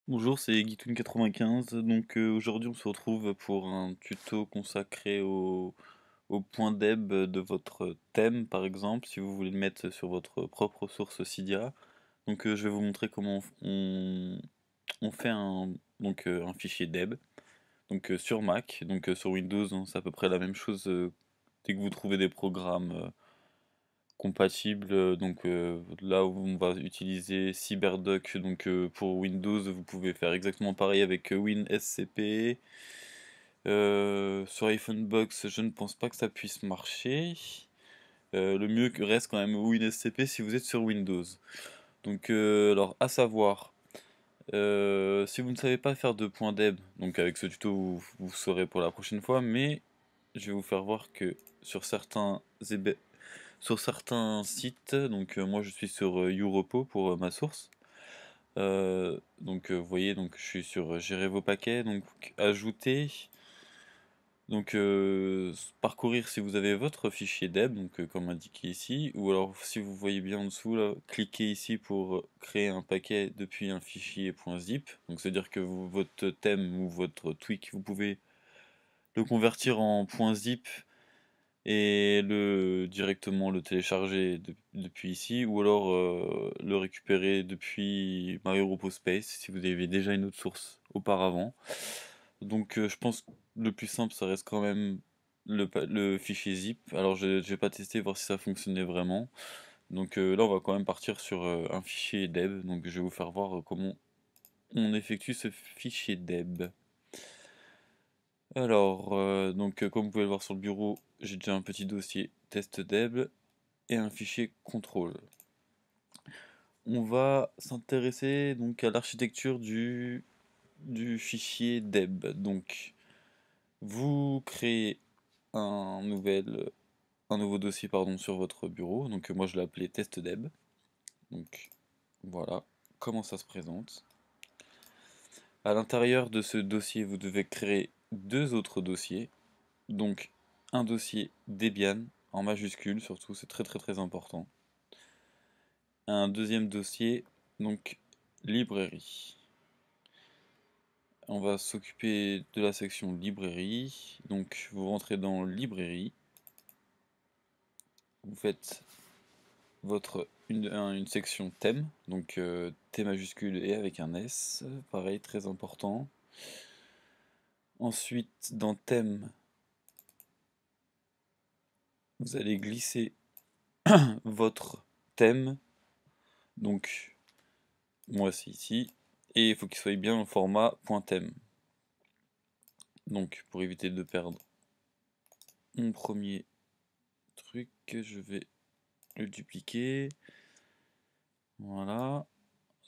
Bonjour, c'est Guitoun95. Donc aujourd'hui, on se retrouve pour un tuto consacré au point deb de votre thème, par exemple, si vous voulez le mettre sur votre propre source Cydia. Donc je vais vous montrer comment on fait un fichier deb sur Mac. Sur Windows, hein, c'est à peu près la même chose dès que vous trouvez des programmes compatible. Là où on va utiliser CyberDuck pour Windows, vous pouvez faire exactement pareil avec WinSCP. Sur iPhonebox, je ne pense pas que ça puisse marcher. Le mieux reste quand même WinSCP si vous êtes sur Windows. Alors à savoir, si vous ne savez pas faire de point .deb, donc avec ce tuto vous saurez pour la prochaine fois, mais je vais vous faire voir que sur sur certains sites, moi je suis sur Urepo pour ma source. Vous voyez, je suis sur gérer vos paquets, donc ajouter, parcourir si vous avez votre fichier deb, comme indiqué ici, ou alors si vous voyez bien en dessous là, cliquez ici pour créer un paquet depuis un fichier .zip. Donc c'est à dire que votre thème ou votre tweak, vous pouvez le convertir en .zip et directement le télécharger depuis ici, ou alors le récupérer depuis MyEuropoSpace si vous avez déjà une autre source auparavant. Je pense que le plus simple ça reste quand même le fichier zip. Alors je vais pas tester voir si ça fonctionnait vraiment. Là on va quand même partir sur un fichier deb, donc je vais vous faire voir comment on effectue ce fichier deb. Comme vous pouvez le voir sur le bureau, j'ai déjà un petit dossier test.deb et un fichier contrôle. On va s'intéresser donc à l'architecture du fichier deb. Donc, vous créez un nouveau dossier pardon, sur votre bureau. Moi je l'ai appelé test.deb. Donc, voilà comment ça se présente. À l'intérieur de ce dossier, vous devez créer deux autres dossiers. Donc, un dossier Debian en majuscule, surtout, c'est très très très important. Un deuxième dossier, donc librairie. On va s'occuper de la section librairie. Donc vous rentrez dans librairie, vous faites une section thème, T majuscule et avec un S, pareil très important. Ensuite dans thème, vous allez glisser votre thème, donc moi c'est ici, et il faut qu'il soit bien en format .thème. Donc pour éviter de perdre mon premier truc, je vais le dupliquer. Voilà.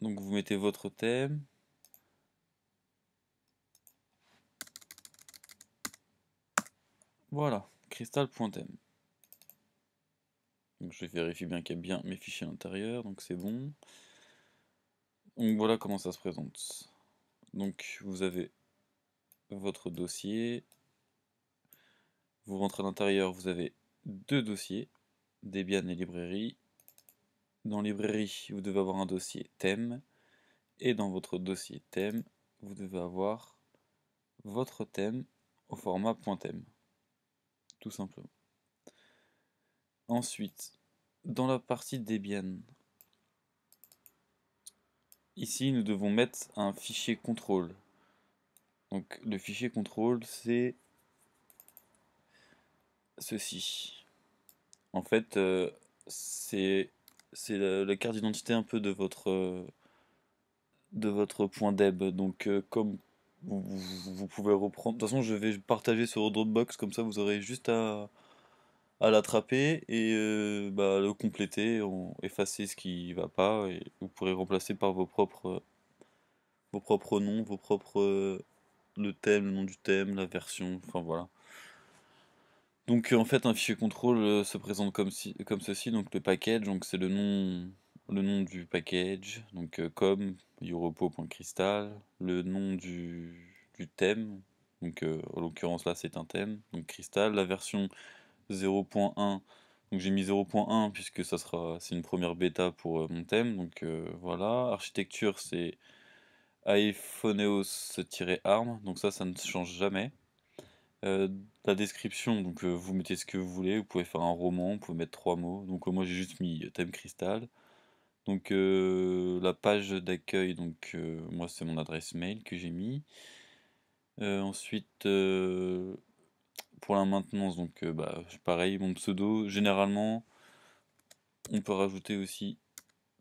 Donc vous mettez votre thème. Voilà, crystal.thème. Donc je vérifie bien qu'il y a bien mes fichiers à l'intérieur, donc c'est bon. Donc voilà comment ça se présente. Donc vous avez votre dossier. Vous rentrez à l'intérieur, vous avez deux dossiers, Debian et librairie. Dans librairie, vous devez avoir un dossier thème. Et dans votre dossier thème, vous devez avoir votre thème au format .thème. Tout simplement. Ensuite, dans la partie Debian, ici nous devons mettre un fichier contrôle. Donc le fichier contrôle c'est ceci. En fait c'est la carte d'identité un peu de votre point deb. Comme vous pouvez reprendre. De toute façon je vais partager sur Dropbox, comme ça vous aurez juste à l'attraper et le compléter, effacer ce qui va pas, et vous pourrez remplacer par vos propres noms, le thème, le nom du thème, la version, enfin voilà. En fait un fichier contrôle se présente comme ceci, donc le package, donc c'est le nom du package, comme europo.crystal, le nom du thème, en l'occurrence là c'est un thème, donc crystal, la version 0.1. Donc j'ai mis 0.1 puisque c'est une première bêta pour mon thème. Voilà, architecture c'est iPhoneos-arm, donc ça ne change jamais. Euh, la description, donc vous mettez ce que vous voulez, vous pouvez faire un roman, vous pouvez mettre 3 mots, donc moi j'ai juste mis thème cristal. Donc la page d'accueil, donc moi c'est mon adresse mail que j'ai mis. Ensuite, pour la maintenance, donc bah, pareil, mon pseudo, généralement, on peut rajouter aussi,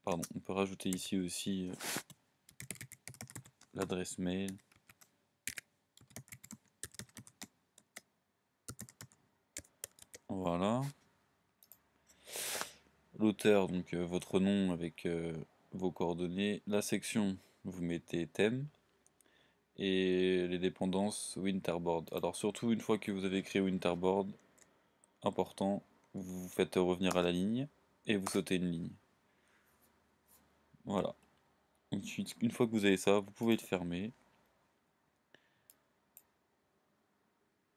pardon, on peut rajouter ici aussi l'adresse mail. Voilà. L'auteur, donc votre nom avec vos coordonnées. La section, vous mettez thème. Et les dépendances, Winterboard. Alors surtout, une fois que vous avez créé Winterboard, important, vous faites revenir à la ligne et vous sautez une ligne. Voilà. Ensuite, une fois que vous avez ça, vous pouvez le fermer.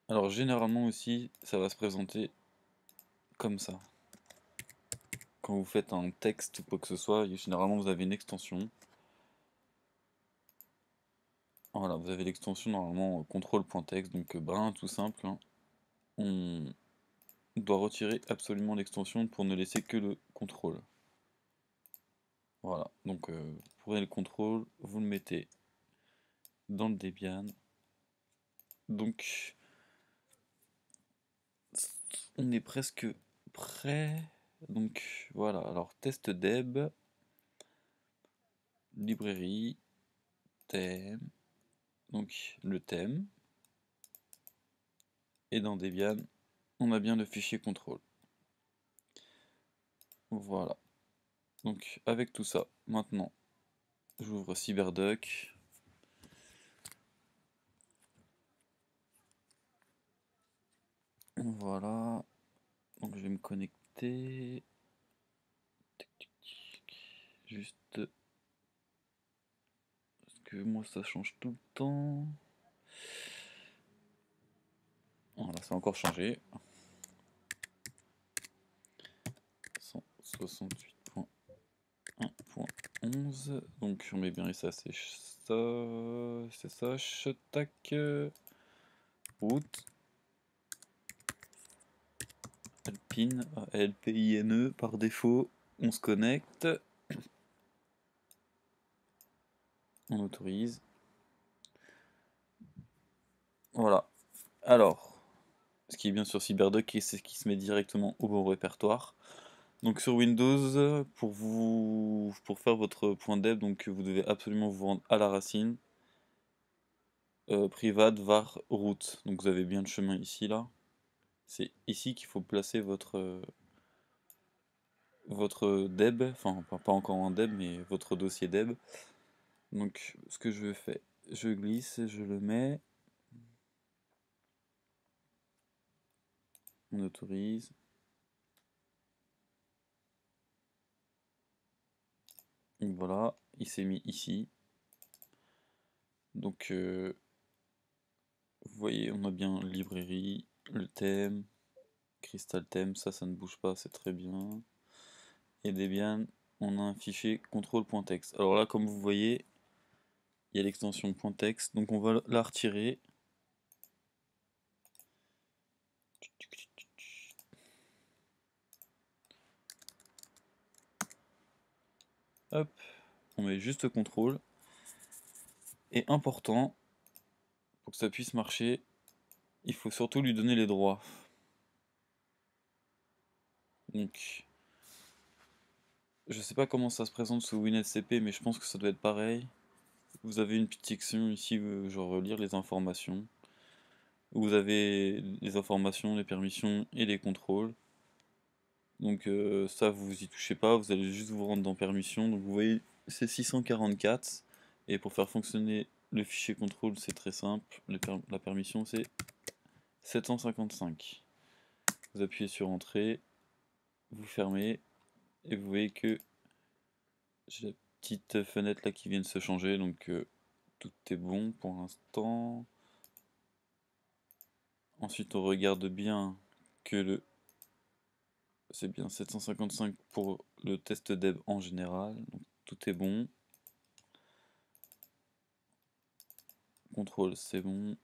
Alors généralement aussi, ça va se présenter comme ça. Quand vous faites un texte ou quoi que ce soit, généralement vous avez une extension. Voilà, vous avez l'extension normalement contrôle.texte, donc ben tout simple, hein. On doit retirer absolument l'extension pour ne laisser que le contrôle. Voilà, donc vous prenez le contrôle, vous le mettez dans le Debian. Donc on est presque prêt. Donc voilà, alors test deb, librairie, thème, donc le thème. Et dans Debian, on a bien le fichier contrôle. Voilà. Donc avec tout ça, maintenant, j'ouvre CyberDuck. Voilà. Donc je vais me connecter. Juste parce que moi ça change tout le temps. Voilà, ça a encore changé. 168.1.11. Donc on met bien ça, c'est ça, tac, route, Alpine, Alpine par défaut, on se connecte, on autorise. Voilà. Alors, ce qui est bien sur CyberDuck, c'est qu'il se met directement au bon répertoire. Donc sur Windows, pour faire votre point .deb, donc vous devez absolument vous rendre à la racine. Private var root. Donc vous avez bien le chemin ici là. C'est ici qu'il faut placer votre deb, enfin pas encore en deb, mais votre dossier deb. Donc ce que je fais, je glisse, je le mets, on autorise. Et voilà, il s'est mis ici. Donc vous voyez, on a bien librairie, le thème, Crystal thème, ça ne bouge pas, c'est très bien. Et Debian, on a un fichier contrôle.txt. Alors là, comme vous voyez, il y a l'extension .txt, donc on va la retirer. Hop, on met juste contrôle. Et important, pour que ça puisse marcher, il faut surtout lui donner les droits. Donc, je sais pas comment ça se présente sous WinSCP, mais je pense que ça doit être pareil. Vous avez une petite section ici, genre lire les informations. Vous avez les informations, les permissions et les contrôles. Donc ça, vous y touchez pas, vous allez juste vous rendre dans permission. Donc vous voyez, c'est 644. Et pour faire fonctionner le fichier contrôle, c'est très simple. La permission, c'est 755. Vous appuyez sur Entrée, vous fermez, et vous voyez que j'ai la petite fenêtre là qui vient de se changer. Donc tout est bon pour l'instant. Ensuite, on regarde bien que c'est bien 755 pour le test dev en général. Donc tout est bon. contrôle c'est bon,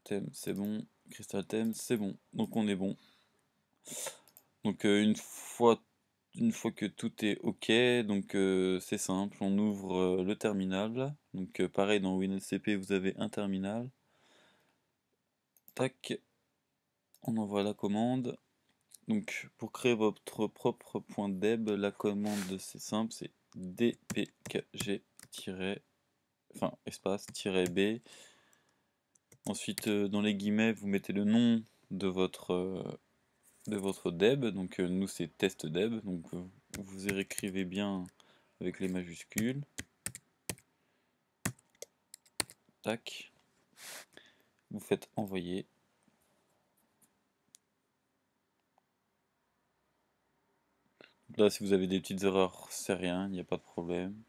thème c'est bon, cristal thème c'est bon, donc on est bon. Donc une fois que tout est ok, donc c'est simple, on ouvre le terminal. Donc pareil dans WinSCP vous avez un terminal. Tac, on envoie la commande. Donc pour créer votre propre .deb, la commande c'est simple, c'est dpkg- enfin espace -b. Ensuite dans les guillemets vous mettez le nom de votre deb, donc nous c'est test deb, donc vous écrivez bien avec les majuscules. Tac, vous faites envoyer. Là si vous avez des petites erreurs c'est rien, il n'y a pas de problème.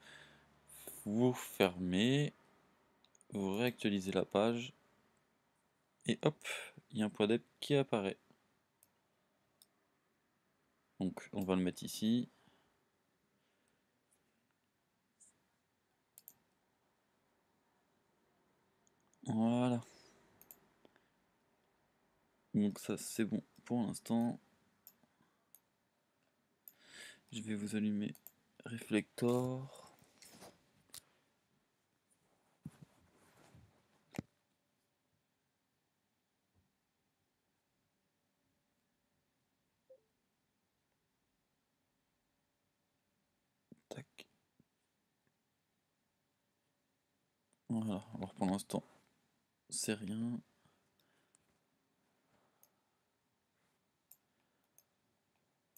Vous fermez, vous réactualisez la page et hop, il y a un point deb qui apparaît. Donc on va le mettre ici. Voilà. Donc ça c'est bon pour l'instant. Je vais vous allumer Reflector. Tac. Voilà, alors pour l'instant c'est rien.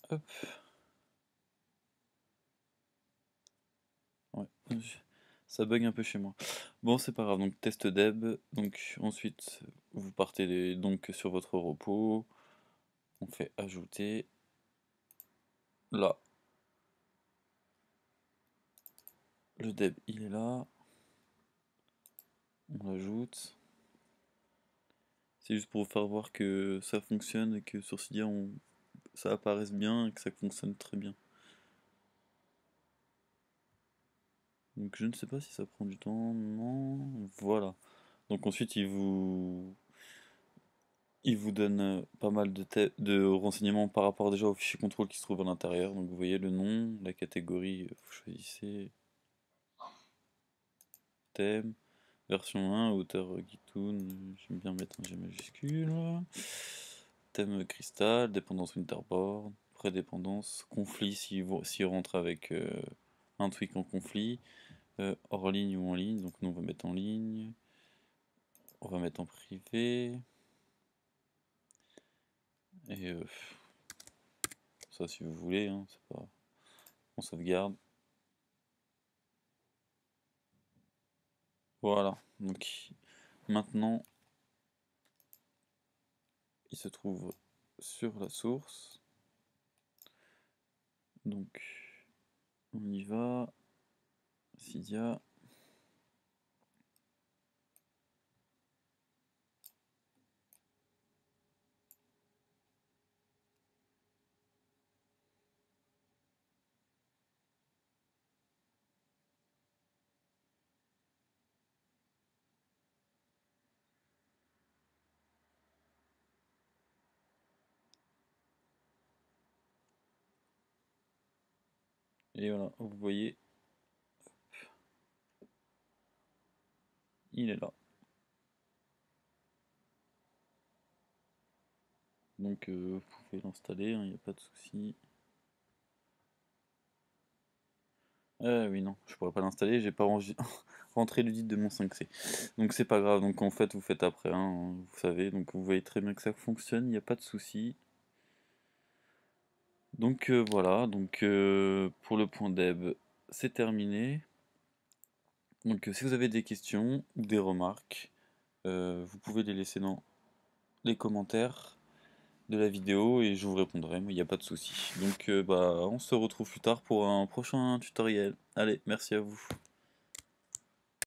Hop. Ouais, ça bug un peu chez moi. Bon, c'est pas grave, donc test deb. Donc ensuite, vous partez donc sur votre repos. On fait ajouter. Là, le deb il est là. On l'ajoute. C'est juste pour vous faire voir que ça fonctionne et que sur Cydia ça apparaisse bien et que ça fonctionne très bien. Donc je ne sais pas si ça prend du temps. Non. Voilà. Donc ensuite, il vous donne pas mal de renseignements par rapport déjà au fichier contrôle qui se trouve à l'intérieur. Donc vous voyez le nom, la catégorie, vous choisissez thème, version 1, auteur Gitoun, j'aime bien mettre un G majuscule, thème cristal, dépendance Winterboard, prédépendance, conflit s'il rentre avec un tweak en conflit, hors ligne ou en ligne, donc nous on va mettre en ligne, on va mettre en privé, et ça si vous voulez, hein, c'est pas... on sauvegarde. Voilà, donc maintenant il se trouve sur la source. Donc on y va, Cydia. Et voilà, vous voyez, il est là. Donc vous pouvez l'installer, il n'y a pas de souci. Ah oui, non, je pourrais pas l'installer, j'ai pas rentré l'udit de mon 5C. Donc c'est pas grave, donc en fait vous faites après, hein, vous savez, donc vous voyez très bien que ça fonctionne, il n'y a pas de souci. Donc voilà, donc pour le point deb, c'est terminé. Donc si vous avez des questions ou des remarques, vous pouvez les laisser dans les commentaires de la vidéo et je vous répondrai, mais il n'y a pas de souci. Donc bah on se retrouve plus tard pour un prochain tutoriel. Allez, merci à vous.